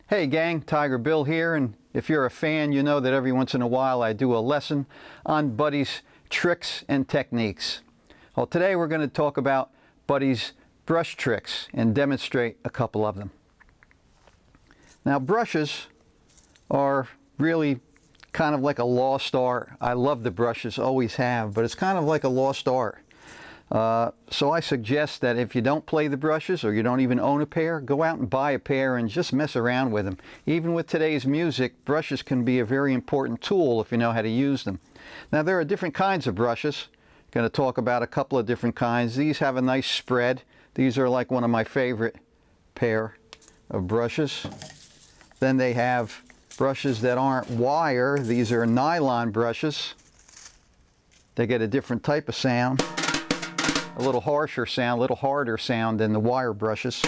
Hey gang, Tiger Bill here, and if you're a fan, you know that every once in a while I do a lesson on Buddy's tricks and techniques. Well, today we're going to talk about Buddy's brush tricks and demonstrate a couple of them. Now, brushes are really kind of like a lost art. I love the brushes, always have, but it's kind of like a lost art. So I suggest that if you don't play the brushes or you don't even own a pair, go out and buy a pair and just mess around with them. Even with today's music, brushes can be a very important tool if you know how to use them. Now, there are different kinds of brushes. I'm going to talk about a couple of different kinds. These have a nice spread. These are like one of my favorite pair of brushes. Then they have brushes that aren't wire. These are nylon brushes. They get a different type of sound. A little harsher sound, a little harder sound than the wire brushes.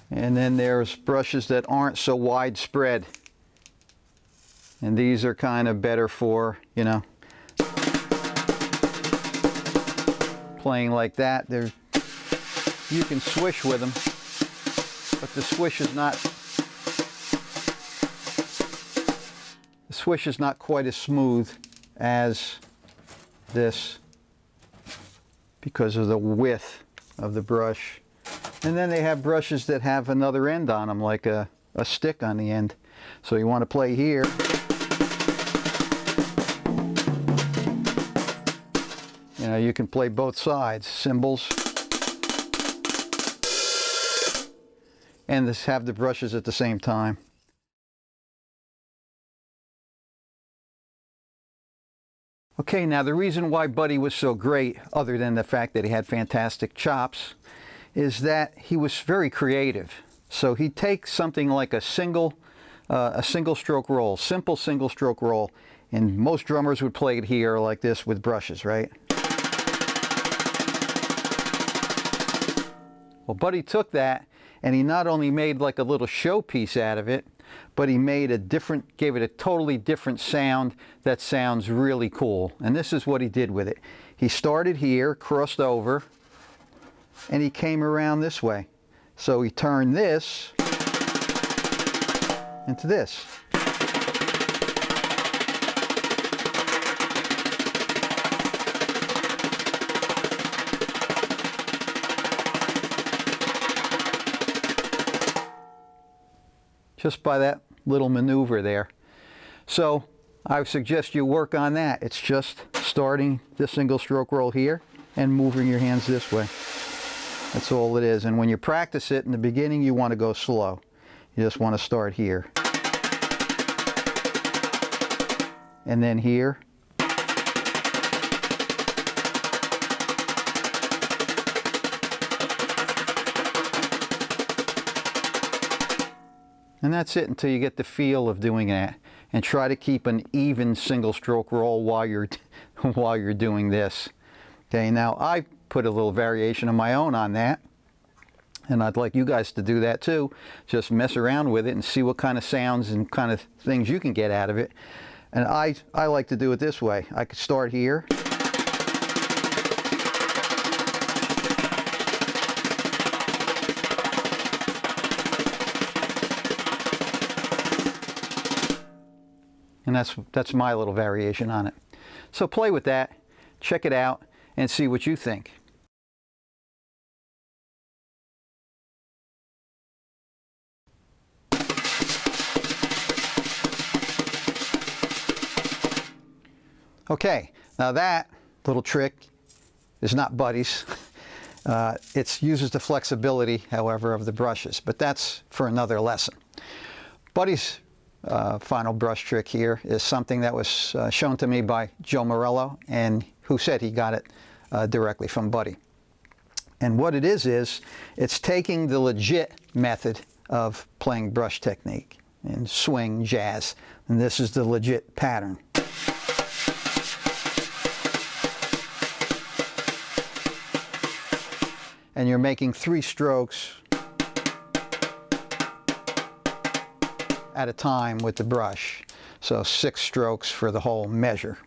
And then there's brushes that aren't so widespread. And these are kind of better for, you know, playing like that. You can swish with them, but the swish is not quite as smooth as this because of the width of the brush. And then they have brushes that have another end on them, like a stick on the end. So you want to play here. You know, you can play both sides, cymbals, and have the brushes at the same time. Okay, now the reason why Buddy was so great, other than the fact that he had fantastic chops, is that he was very creative. So he'd take something like a single stroke roll, simple single stroke roll, and most drummers would play it here like this with brushes, right? Well, Buddy took that and he not only made like a little showpiece out of it, but he gave it a totally different sound that sounds really cool. And this is what he did with it. He started here, crossed over, and he came around this way. So he turned this into this. Just by that little maneuver there. So I suggest you work on that. It's just starting the single stroke roll here and moving your hands this way. That's all it is. And when you practice it in the beginning, you want to go slow. You just want to start here. And then here. And that's it until you get the feel of doing that. And try to keep an even single stroke roll while you're doing this. Okay, now I put a little variation of my own on that. And I'd like you guys to do that too. Just mess around with it and see what kind of sounds and kind of things you can get out of it. And I like to do it this way. I could start here. And that's my little variation on it. So play with that, check it out, and see what you think. Okay, now that little trick is not Buddy's. It uses the flexibility, however, of the brushes, but that's for another lesson. Buddy's final brush trick here is something that was shown to me by Joe Morello, and who said he got it directly from Buddy. And what it is it's taking the legit method of playing brush technique in swing jazz, and this is the legit pattern. And you're making 3 strokes at a time with the brush. So 6 strokes for the whole measure.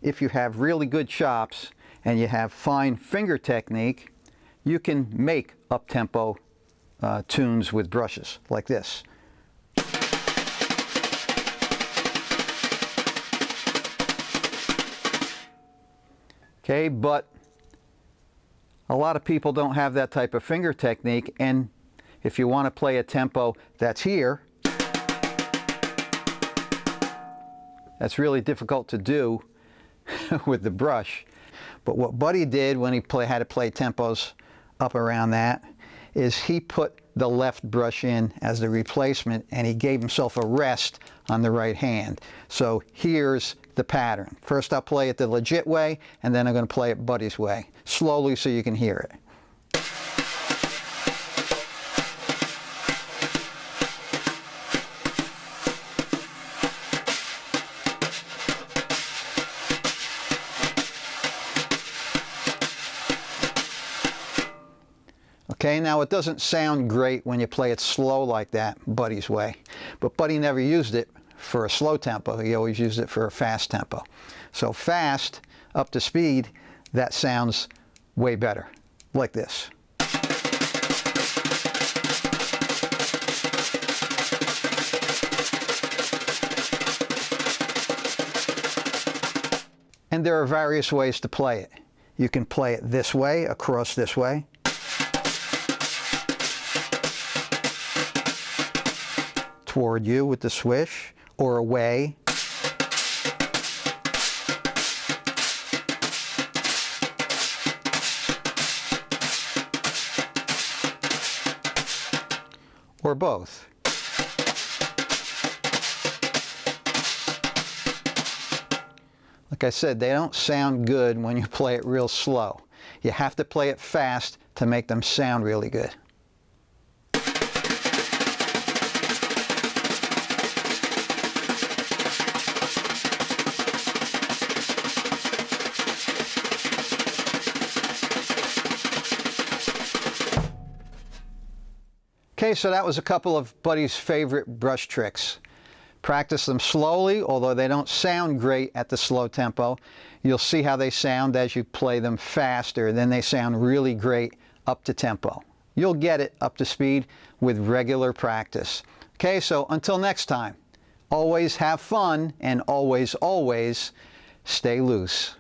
if you have really good chops and you have fine finger technique, you can make up-tempo tunes with brushes like this. Okay, but a lot of people don't have that type of finger technique, and if you want to play a tempo that's here, that's really difficult to do with the brush. But what Buddy did when he had to play tempos up around that is he put the left brush in as the replacement, and he gave himself a rest on the right hand. So here's the pattern. First I'll play it the legit way, and then I'm going to play it Buddy's way, slowly so you can hear it. Okay, now it doesn't sound great when you play it slow like that, Buddy's way. But Buddy never used it for a slow tempo. He always used it for a fast tempo. So fast, up to speed, that sounds way better, like this. And there are various ways to play it. You can play it this way, across this way. Toward you with the swish, or away. Or both. Like I said, they don't sound good when you play it real slow. You have to play it fast to make them sound really good. Okay, so that was a couple of Buddy's favorite brush tricks. Practice them slowly, although they don't sound great at the slow tempo. You'll see how they sound as you play them faster, then they sound really great up to tempo. You'll get it up to speed with regular practice. Okay, so until next time, always have fun and always, always stay loose.